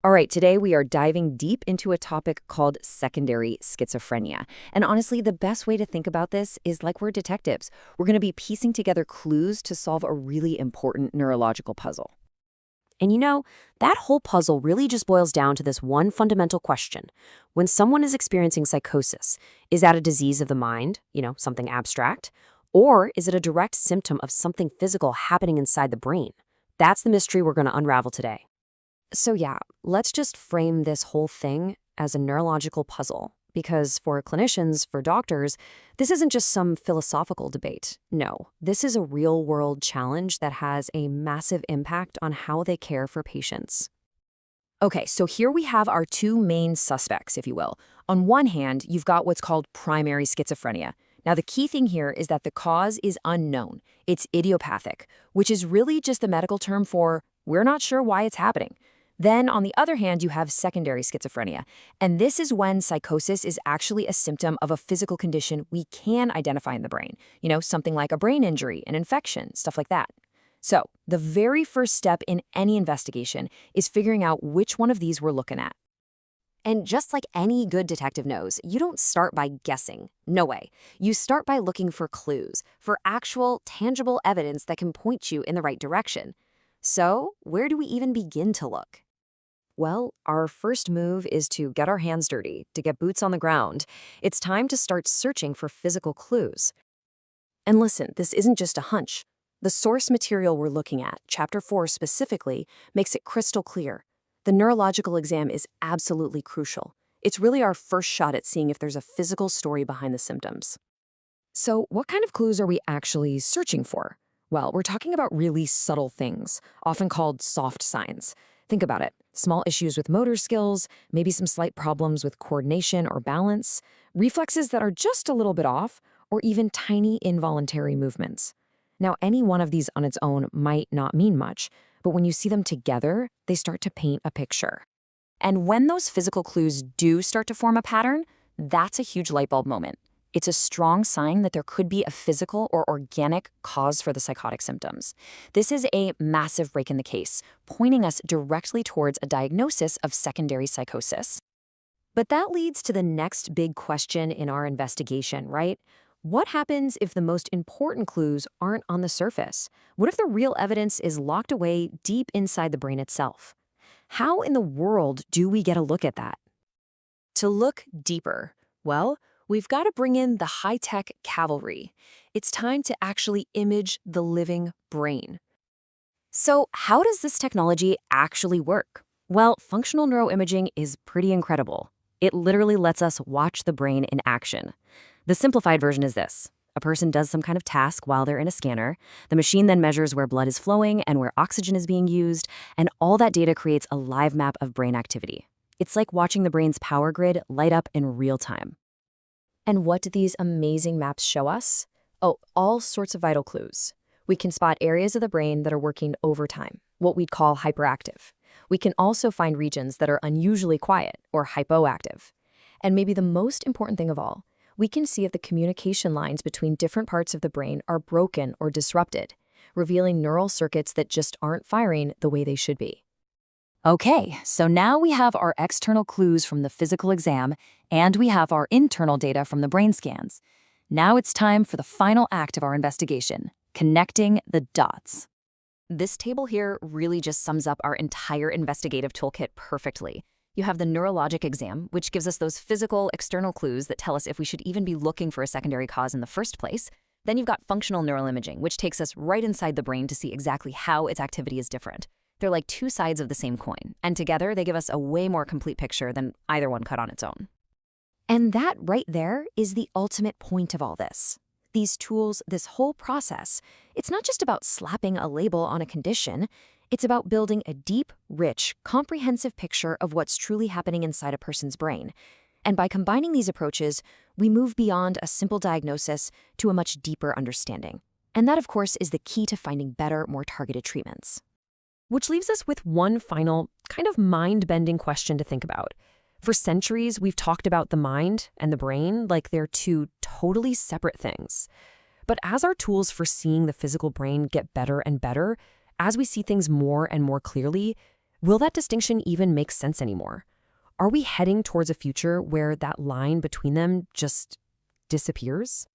All right, today we are diving deep into a topic called secondary schizophrenia. And honestly, the best way to think about this is like we're detectives. We're going to be piecing together clues to solve a really important neurological puzzle. And that whole puzzle really just boils down to this one fundamental question. When someone is experiencing psychosis, is that a disease of the mind, something abstract? Or is it a direct symptom of something physical happening inside the brain? That's the mystery we're going to unravel today. So yeah, let's just frame this whole thing as a neurological puzzle. Because for clinicians, for doctors, this isn't just some philosophical debate. No, this is a real-world challenge that has a massive impact on how they care for patients. Okay, so here we have our two main suspects, if you will. On one hand, you've got what's called primary schizophrenia. Now, the key thing here is that the cause is unknown. It's idiopathic, which is really just the medical term for we're not sure why it's happening. Then, on the other hand, you have secondary schizophrenia. And this is when psychosis is actually a symptom of a physical condition we can identify in the brain. Something like a brain injury, an infection, stuff like that. So, the very first step in any investigation is figuring out which one of these we're looking at. And just like any good detective knows, you don't start by guessing. No way. You start by looking for clues, for actual, tangible evidence that can point you in the right direction. So, where do we even begin to look? Well, our first move is to get our hands dirty, to get boots on the ground. It's time to start searching for physical clues. And listen, this isn't just a hunch. The source material we're looking at, Chapter 4 specifically, makes it crystal clear. The neurological exam is absolutely crucial. It's really our first shot at seeing if there's a physical story behind the symptoms. So, what kind of clues are we actually searching for? Well, we're talking about really subtle things, often called soft signs. Think about it. Small issues with motor skills, maybe some slight problems with coordination or balance, reflexes that are just a little bit off, or even tiny involuntary movements. Now, any one of these on its own might not mean much, but when you see them together, they start to paint a picture. And when those physical clues do start to form a pattern, that's a huge light bulb moment. It's a strong sign that there could be a physical or organic cause for the psychotic symptoms. This is a massive break in the case, pointing us directly towards a diagnosis of secondary psychosis. But that leads to the next big question in our investigation, right? What happens if the most important clues aren't on the surface? What if the real evidence is locked away deep inside the brain itself? How in the world do we get a look at that? To look deeper, well, we've got to bring in the high-tech cavalry. It's time to actually image the living brain. So how does this technology actually work? Well, functional neuroimaging is pretty incredible. It literally lets us watch the brain in action. The simplified version is this. A person does some kind of task while they're in a scanner. The machine then measures where blood is flowing and where oxygen is being used, and all that data creates a live map of brain activity. It's like watching the brain's power grid light up in real time. And what do these amazing maps show us? Oh, all sorts of vital clues. We can spot areas of the brain that are working overtime, what we'd call hyperactive. We can also find regions that are unusually quiet or hypoactive. And maybe the most important thing of all, we can see if the communication lines between different parts of the brain are broken or disrupted, revealing neural circuits that just aren't firing the way they should be. Okay, so now we have our external clues from the physical exam, and we have our internal data from the brain scans. Now it's time for the final act of our investigation, connecting the dots. This table here really just sums up our entire investigative toolkit perfectly. You have the neurologic exam, which gives us those physical, external clues that tell us if we should even be looking for a secondary cause in the first place. Then you've got functional neural imaging, which takes us right inside the brain to see exactly how its activity is different. They're like two sides of the same coin, and together they give us a way more complete picture than either one cut on its own. And that right there is the ultimate point of all this. These tools, this whole process, it's not just about slapping a label on a condition, it's about building a deep, rich, comprehensive picture of what's truly happening inside a person's brain. And by combining these approaches, we move beyond a simple diagnosis to a much deeper understanding. And that, of course, is the key to finding better, more targeted treatments. Which leaves us with one final, kind of mind-bending question to think about. For centuries, we've talked about the mind and the brain like they're two totally separate things. But as our tools for seeing the physical brain get better and better, as we see things more and more clearly, Will that distinction even make sense anymore? Are we heading towards a future where that line between them just disappears?